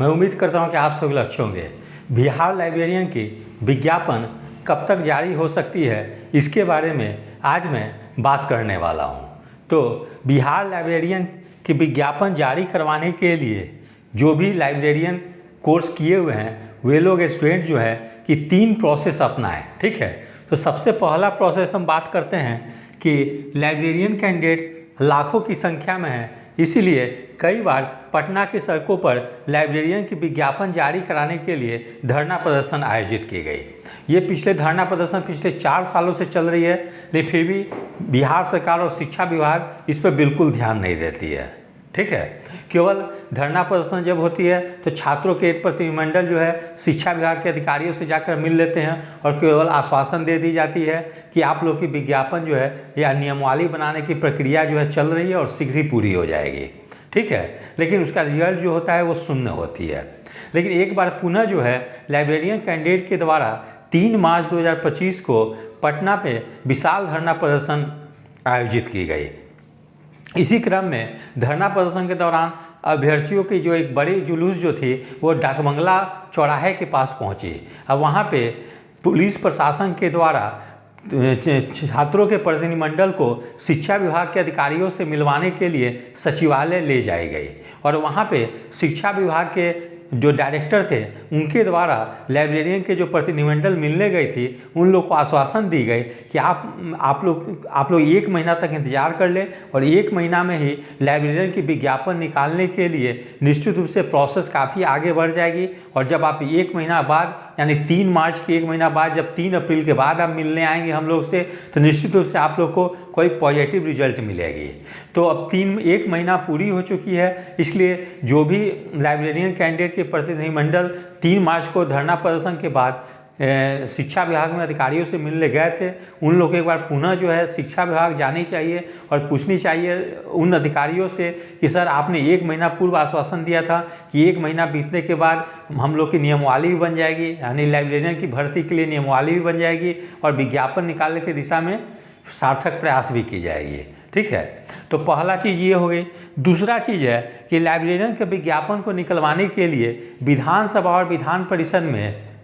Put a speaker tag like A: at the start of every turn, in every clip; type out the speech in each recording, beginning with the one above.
A: मैं उम्मीद करता हूं कि आप सभी अच्छे होंगे। बिहार लाइब्रेरियन की विज्ञापन कब तक जारी हो सकती है, इसके बारे में आज मैं बात करने वाला हूं। तो बिहार लाइब्रेरियन की विज्ञापन जारी करवाने के लिए जो भी लाइब्रेरियन कोर्स किए हुए हैं वे लोग स्टूडेंट जो है कि 3 प्रोसेस अपनाएं। ठीक है, तो सबसे पहला प्रोसेस हम बात करते हैं कि लाइब्रेरियन कैंडिडेट लाखों की संख्या में है, इसीलिए कई बार पटना की सड़कों पर लाइब्रेरियन की विज्ञापन जारी कराने के लिए धरना प्रदर्शन आयोजित की गई। ये धरना प्रदर्शन पिछले 4 सालों से चल रही है, लेकिन फिर भी बिहार सरकार और शिक्षा विभाग इस पर बिल्कुल ध्यान नहीं देती है। ठीक है, केवल धरना प्रदर्शन जब होती है तो छात्रों के एक प्रतिनिधिमंडल जो है शिक्षा विभाग के अधिकारियों से जाकर मिल लेते हैं और केवल आश्वासन दे दी जाती है कि आप लोग की विज्ञापन जो है या नियमावली बनाने की प्रक्रिया जो है चल रही है और शीघ्र ही पूरी हो जाएगी। ठीक है, लेकिन उसका रिजल्ट जो होता है वो शून्य होती है। लेकिन एक बार पुनः जो है लाइब्रेरियन कैंडिडेट के द्वारा 3 मार्च 2025 को पटना पे विशाल धरना प्रदर्शन आयोजित की गई। इसी क्रम में धरना प्रदर्शन के दौरान अभ्यर्थियों की जो एक बड़ी जुलूस जो थी वो डाकबंगला चौराहे के पास पहुंची। अब वहां पे पुलिस प्रशासन के द्वारा छात्रों के प्रतिनिधिमंडल को शिक्षा विभाग के अधिकारियों से मिलवाने के लिए सचिवालय ले जाई गई और वहां पे शिक्षा विभाग के जो डायरेक्टर थे उनके द्वारा लाइब्रेरियन के जो प्रतिनिधिमंडल मिलने गई थी उन लोग को आश्वासन दी गई कि आप लोग 1 महीना तक इंतजार कर ले और 1 महीना में ही लाइब्रेरियन की विज्ञापन निकालने के लिए निश्चित रूप से प्रोसेस काफ़ी आगे बढ़ जाएगी। और जब आप 1 महीना बाद यानी 3 मार्च के 1 महीना बाद जब 3 अप्रैल के बाद आप मिलने आएंगे हम लोग से तो निश्चित रूप से आप लोग को कोई पॉजिटिव रिजल्ट मिलेगी। तो अब 1 महीना पूरी हो चुकी है, इसलिए जो भी लाइब्रेरियन कैंडिडेट के प्रतिनिधिमंडल 3 मार्च को धरना प्रदर्शन के बाद शिक्षा विभाग में अधिकारियों से मिलने गए थे उन लोग एक बार पुनः जो है शिक्षा विभाग जानी चाहिए और पूछनी चाहिए उन अधिकारियों से कि सर आपने 1 महीना पूर्व आश्वासन दिया था कि 1 महीना बीतने के बाद हम लोग की नियमावली भी बन जाएगी, यानी लाइब्रेरियन की भर्ती के लिए नियमावली भी बन जाएगी और विज्ञापन निकालने की दिशा में सार्थक प्रयास भी की जाएगी। ठीक है, तो पहला चीज़ ये हो गई। दूसरा चीज़ है कि लाइब्रेरियन के विज्ञापन को निकलवाने के लिए विधानसभा और विधान परिषद में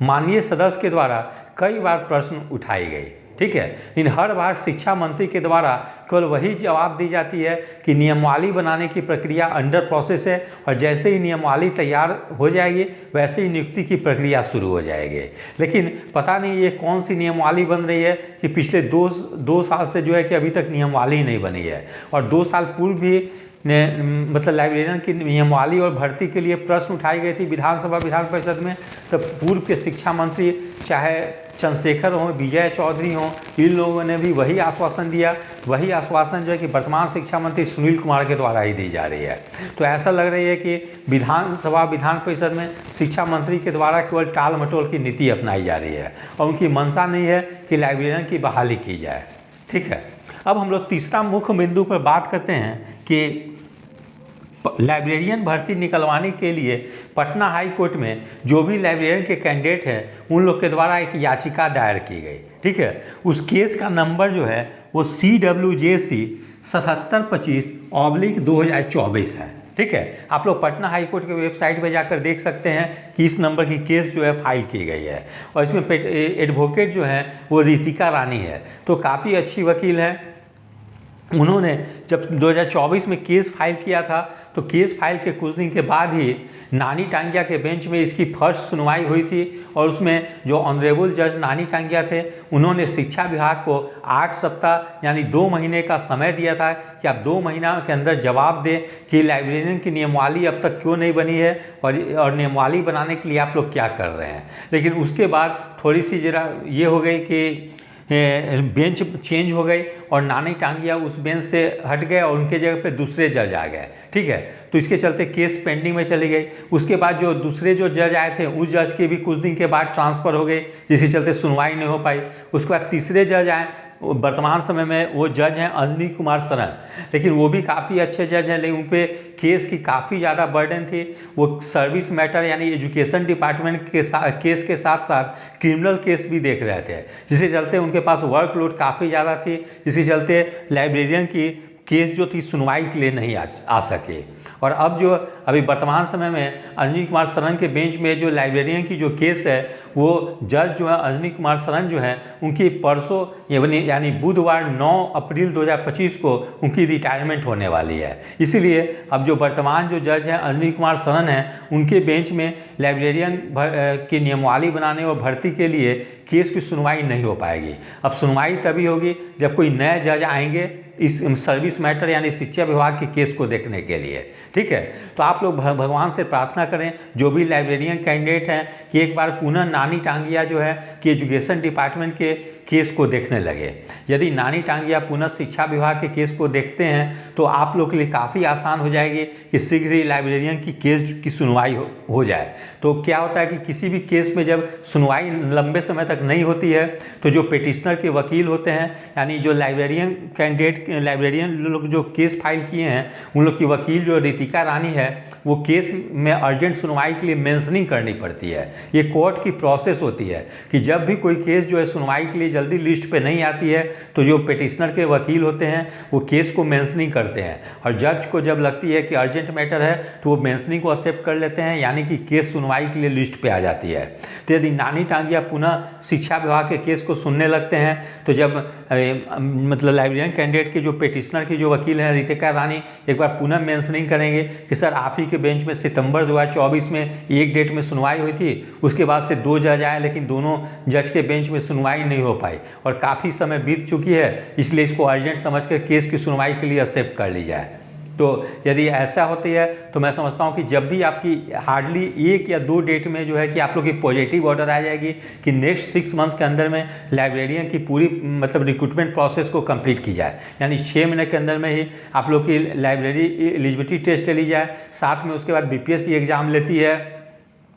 A: माननीय सदस्य के द्वारा कई बार प्रश्न उठाए गए। ठीक है, लेकिन हर बार शिक्षा मंत्री के द्वारा केवल वही जवाब दी जाती है कि नियमावली बनाने की प्रक्रिया अंडर प्रोसेस है और जैसे ही नियमावली तैयार हो जाएगी वैसे ही नियुक्ति की प्रक्रिया शुरू हो जाएगी। लेकिन पता नहीं ये कौन सी नियमावली बन रही है कि पिछले दो साल से जो है कि अभी तक नियमावली नहीं बनी है और 2 साल पूर्व भी मतलब लाइब्रेरियन की नियमावली और भर्ती के लिए प्रश्न उठाई गई थी विधानसभा विधान परिषद में। तो पूर्व के शिक्षा मंत्री चाहे चंद्रशेखर हों, विजय चौधरी हों, इन लोगों ने भी वही आश्वासन दिया। वही आश्वासन जो है कि वर्तमान शिक्षा मंत्री सुनील कुमार के द्वारा ही दी जा रही है। तो ऐसा लग रही है कि विधानसभा विधान परिषद में शिक्षा मंत्री के द्वारा केवल टाल मटोल की नीति अपनाई जा रही है और उनकी मंशा नहीं है कि लाइब्रेरियन की बहाली की जाए। ठीक है, अब हम लोग तीसरा मुख्य बिंदु पर बात करते हैं कि लाइब्रेरियन भर्ती निकलवाने के लिए पटना हाई कोर्ट में जो भी लाइब्रेरियन के कैंडिडेट हैं उन लोग के द्वारा एक याचिका दायर की गई। ठीक है, उस केस का नंबर जो है वो CWJC 7725/2024 है। ठीक है, आप लोग पटना हाई कोर्ट के वेबसाइट पर जाकर देख सकते हैं कि इस नंबर की केस जो है फाइल की गई है और इसमें एडवोकेट जो है वो रितिका रानी है। तो काफ़ी अच्छी वकील है। उन्होंने जब 2024 में केस फाइल किया था तो केस फाइल के कुछ दिन के बाद ही नानी टांगिया के बेंच में इसकी फर्स्ट सुनवाई हुई थी और उसमें जो ऑनरेबल जज नानी टांगिया थे उन्होंने शिक्षा विभाग को 8 सप्ताह यानी 2 महीने का समय दिया था कि आप 2 महीना के अंदर जवाब दें कि लाइब्रेरियन की नियमावली अब तक क्यों नहीं बनी है और नियमावली बनाने के लिए आप लोग क्या कर रहे हैं। लेकिन उसके बाद थोड़ी सी जरा ये हो गई कि बेंच चेंज हो गई और नानी टांगिया उस बेंच से हट गए और उनके जगह पे दूसरे जज आ गए। ठीक है, तो इसके चलते केस पेंडिंग में चली गई। उसके बाद जो दूसरे जो जज आए थे उस जज के भी कुछ दिन के बाद ट्रांसफ़र हो गई जिसके चलते सुनवाई नहीं हो पाई। उसके बाद तीसरे जज आए, वर्तमान समय में वो जज हैं अंजनी कुमार सरन, लेकिन वो भी काफ़ी अच्छे जज हैं, लेकिन उन पर केस की काफ़ी ज़्यादा बर्डन थी। वो सर्विस मैटर यानी एजुकेशन डिपार्टमेंट के केस के साथ साथ क्रिमिनल केस भी देख रहे थे, जिसके चलते उनके पास वर्कलोड काफ़ी ज़्यादा थी, जिसके चलते लाइब्रेरियन की केस जो थी सुनवाई के लिए नहीं आ सके। और अब जो अभी वर्तमान समय में अजनी कुमार सरन के बेंच में जो लाइब्रेरियन की जो केस है वो जज जो है अजनी कुमार सरन जो है उनकी परसों यानी बुधवार 9 अप्रैल 2025 को उनकी रिटायरमेंट होने वाली है। इसीलिए अब जो वर्तमान जो जज हैं अजनी कुमार सरन हैं उनके बेंच में लाइब्रेरियन की नियमावली बनाने और भर्ती के लिए केस की सुनवाई नहीं हो पाएगी। अब सुनवाई तभी होगी जब कोई नए जज आएंगे इस सर्विस मैटर यानी शिक्षा विभाग के केस को देखने के लिए। ठीक है, तो आप लोग भगवान से प्रार्थना करें जो भी लाइब्रेरियन कैंडिडेट हैं कि एक बार पुनः नानी टांगिया जो है कि एजुकेशन डिपार्टमेंट के केस को देखने लगे। यदि नानी टांगिया पुनः शिक्षा विभाग के केस को देखते हैं तो आप लोग के लिए काफ़ी आसान हो जाएगी कि शीघ्र ही लाइब्रेरियन की केस की सुनवाई हो जाए। तो क्या होता है कि किसी भी केस में जब सुनवाई लंबे समय तक नहीं होती है तो जो पिटिशनर के वकील होते हैं यानी जो लाइब्रेरियन कैंडिडेट लाइब्रेरियन लोग जो केस फाइल किए हैं उन लोग की वकील जो रितिका रानी है वो केस में अर्जेंट सुनवाई के लिए मेंशनिंग करनी पड़ती है। ये कोर्ट की प्रोसेस होती है कि जब भी कोई केस जो है सुनवाई के लिए जल्दी लिस्ट पे नहीं आती है तो जो पिटिशनर के वकील होते हैं वो केस को मेंशनिंग करते हैं और जज को जब लगती है कि अर्जेंट मैटर है तो वो मेंशनिंग को एक्सेप्ट कर लेते हैं यानी कि केस सुनवाई के लिए लिस्ट पे आ जाती है। तो यदि नानी टांगिया पुनः शिक्षा विभाग के केस को सुनने लगते हैं तो जब मतलब लाइब्रेरियन कैंडिडेट के जो पिटिशनर की जो वकील हैं रितिका रानी एक बार पुनः मेंशनिंग करेंगे कि सर आप ही के बेंच में सितंबर 2024 में एक डेट में सुनवाई हुई थी, उसके बाद से 2 जज आए लेकिन दोनों जज के बेंच में सुनवाई नहीं हो पाई और काफ़ी समय बीत चुकी है, इसलिए इसको अर्जेंट समझकर केस की सुनवाई के लिए एक्सेप्ट कर ली जाए। तो यदि ऐसा होती है तो मैं समझता हूँ कि जब भी आपकी हार्डली 1 या 2 डेट में जो है कि आप लोग की पॉजिटिव ऑर्डर आ जाएगी कि नेक्स्ट 6 मंथ्स के अंदर में लाइब्रेरियन की पूरी मतलब रिक्रूटमेंट प्रोसेस को कंप्लीट की जाए, यानी 6 महीने के अंदर में ही आप लोग की लाइब्रेरी एलिजिबिलिटी टेस्ट ली जाए, साथ में उसके बाद बीपीएससी एग्ज़ाम लेती है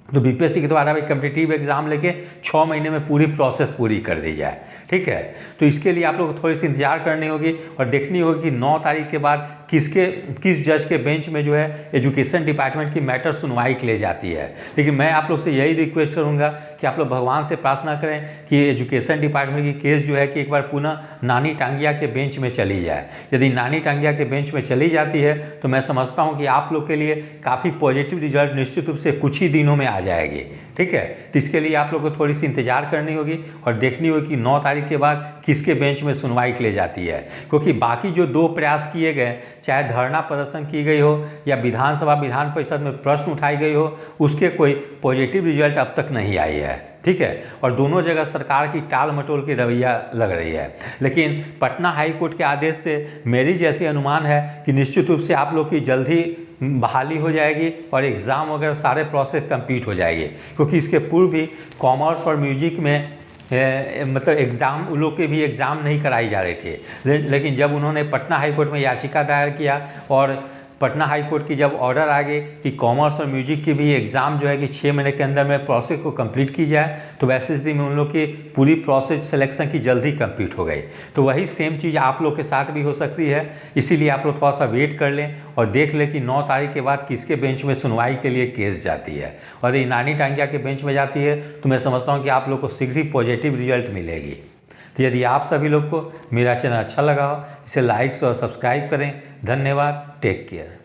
A: तो बीपीएससी के द्वारा भी कम्पिटिटिव एग्ज़ाम लेके 6 महीने में पूरी प्रोसेस पूरी कर दी जाए। ठीक है, तो इसके लिए आप लोग को थोड़ी सी इंतजार करनी होगी और देखनी होगी कि 9 तारीख के बाद किस जज के बेंच में जो है एजुकेशन डिपार्टमेंट की मैटर सुनवाई के लिए जाती है। लेकिन मैं आप लोग से यही रिक्वेस्ट करूंगा कि आप लोग भगवान से प्रार्थना करें कि एजुकेशन डिपार्टमेंट की केस जो है कि एक बार पुनः नानी टांगिया के बेंच में चली जाए। यदि नानी टांगिया के बेंच में चली जाती है तो मैं समझता हूँ कि आप लोग के लिए काफ़ी पॉजिटिव रिजल्ट निश्चित रूप से कुछ ही दिनों में आ जाएगी। ठीक है, तो इसके लिए आप लोग को थोड़ी सी इंतजार करनी होगी और देखनी होगी कि 9 तारीख के बाद किसके बेंच में सुनवाई के लिए जाती है, क्योंकि बाकी जो 2 प्रयास किए गए चाहे धरना प्रदर्शन की गई हो या विधानसभा विधान परिषद में प्रश्न उठाई गई हो उसके कोई पॉजिटिव रिजल्ट अब तक नहीं आई है। ठीक है, और दोनों जगह सरकार की टाल मटोल की रवैया लग रही है। लेकिन पटना हाई कोर्ट के आदेश से मेरी जैसी अनुमान है कि निश्चित रूप से आप लोग की जल्द ही बहाली हो जाएगी और एग्ज़ाम वगैरह सारे प्रोसेस कंप्लीट हो जाएगी, क्योंकि इसके पूर्व भी कॉमर्स और म्यूजिक में मतलब एग्ज़ाम उन लोग के भी एग्ज़ाम नहीं कराई जा रही थी। लेकिन जब उन्होंने पटना हाई कोर्ट में याचिका दायर किया और पटना हाई कोर्ट की जब ऑर्डर आ गई कि कॉमर्स और म्यूजिक की भी एग्ज़ाम जो है कि 6 महीने के अंदर में प्रोसेस को कंप्लीट की जाए तो वैसे स्थिति में उन लोग की पूरी प्रोसेस सिलेक्शन की जल्दी कंप्लीट हो गई। तो वही सेम चीज़ आप लोग के साथ भी हो सकती है, इसीलिए आप लोग थोड़ा सा वेट कर लें और देख लें कि 9 तारीख के बाद किसके बेंच में सुनवाई के लिए केस जाती है। और यदि नानी टांगिया के बेंच में जाती है तो मैं समझता हूँ कि आप लोग को शीघ्र ही पॉजिटिव रिजल्ट मिलेगी। तो यदि आप सभी लोग को मेरा चैनल अच्छा लगा हो इसे लाइक्स और सब्सक्राइब करें। धन्यवाद, टेक केयर।